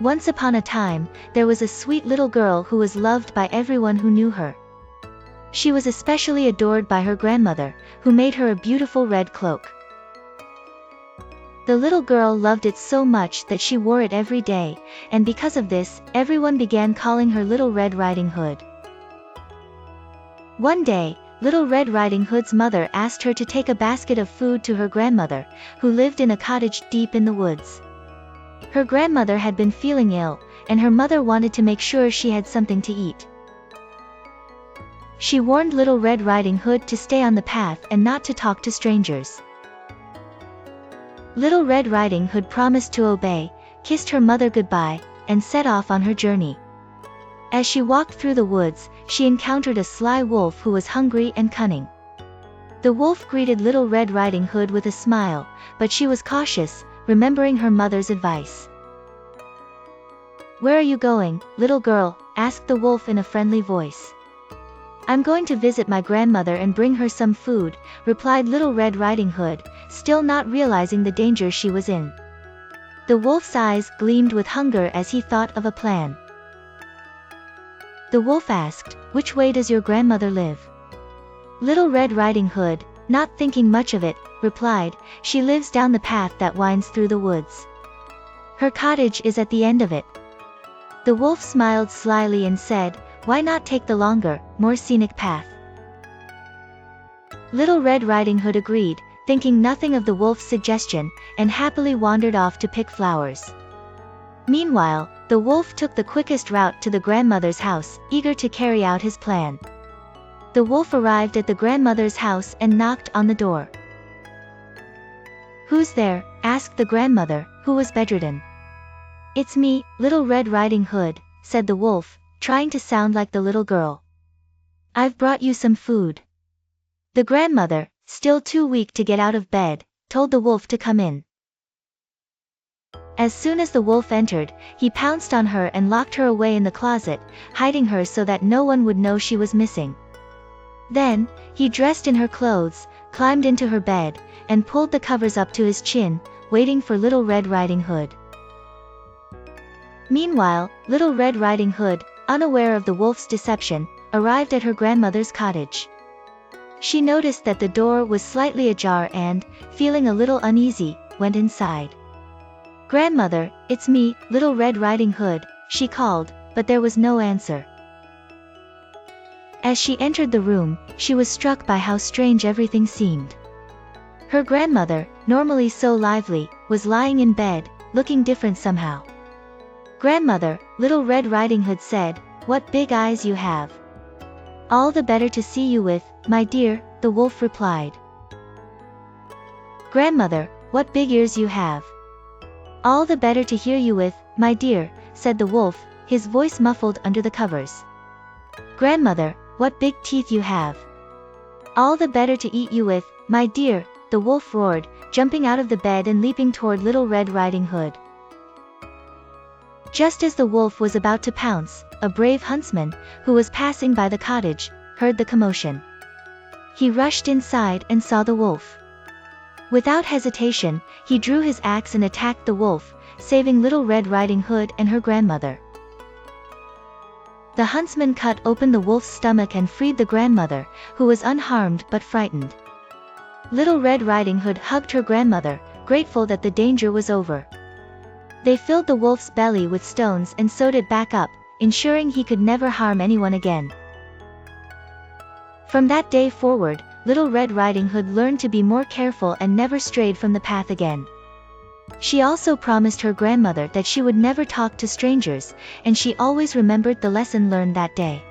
Once upon a time, there was a sweet little girl who was loved by everyone who knew her. She was especially adored by her grandmother, who made her a beautiful red cloak. The little girl loved it so much that she wore it every day, and because of this, everyone began calling her Little Red Riding Hood. One day, Little Red Riding Hood's mother asked her to take a basket of food to her grandmother, who lived in a cottage deep in the woods. Her grandmother had been feeling ill, and her mother wanted to make sure she had something to eat. She warned Little Red Riding Hood to stay on the path and not to talk to strangers. Little Red Riding Hood promised to obey, kissed her mother goodbye, and set off on her journey. As she walked through the woods, she encountered a sly wolf who was hungry and cunning. The wolf greeted Little Red Riding Hood with a smile, but she was cautious, remembering her mother's advice. "Where are you going, little girl?" asked the wolf in a friendly voice. "I'm going to visit my grandmother and bring her some food," replied Little Red Riding Hood, still not realizing the danger she was in. The wolf's eyes gleamed with hunger as he thought of a plan. The wolf asked, "Which way does your grandmother live?" Little Red Riding Hood, not thinking much of it, replied, "She lives down the path that winds through the woods. Her cottage is at the end of it." The wolf smiled slyly and said, "Why not take the longer, more scenic path?" Little Red Riding Hood agreed, thinking nothing of the wolf's suggestion, and happily wandered off to pick flowers. Meanwhile, the wolf took the quickest route to the grandmother's house, eager to carry out his plan. The wolf arrived at the grandmother's house and knocked on the door. "Who's there?" asked the grandmother, who was bedridden. "It's me, Little Red Riding Hood," said the wolf, trying to sound like the little girl. "I've brought you some food." The grandmother, still too weak to get out of bed, told the wolf to come in. As soon as the wolf entered, he pounced on her and locked her away in the closet, hiding her so that no one would know she was missing. Then, he dressed in her clothes, climbed into her bed, and pulled the covers up to his chin, waiting for Little Red Riding Hood. Meanwhile, Little Red Riding Hood, unaware of the wolf's deception, arrived at her grandmother's cottage. She noticed that the door was slightly ajar and, feeling a little uneasy, went inside. "Grandmother, it's me, Little Red Riding Hood," she called, but there was no answer. As she entered the room, she was struck by how strange everything seemed. Her grandmother, normally so lively, was lying in bed, looking different somehow. "Grandmother," Little Red Riding Hood said, "what big eyes you have." "All the better to see you with, my dear," the wolf replied. "Grandmother, what big ears you have." "All the better to hear you with, my dear," said the wolf, his voice muffled under the covers. "Grandmother, what big teeth you have." "All the better to eat you with, my dear," the wolf roared, jumping out of the bed and leaping toward Little Red Riding Hood. Just as the wolf was about to pounce, a brave huntsman, who was passing by the cottage, heard the commotion. He rushed inside and saw the wolf. Without hesitation, he drew his axe and attacked the wolf, saving Little Red Riding Hood and her grandmother. The huntsman cut open the wolf's stomach and freed the grandmother, who was unharmed but frightened. Little Red Riding Hood hugged her grandmother, grateful that the danger was over. They filled the wolf's belly with stones and sewed it back up, ensuring he could never harm anyone again. From that day forward, Little Red Riding Hood learned to be more careful and never strayed from the path again. She also promised her grandmother that she would never talk to strangers, and she always remembered the lesson learned that day.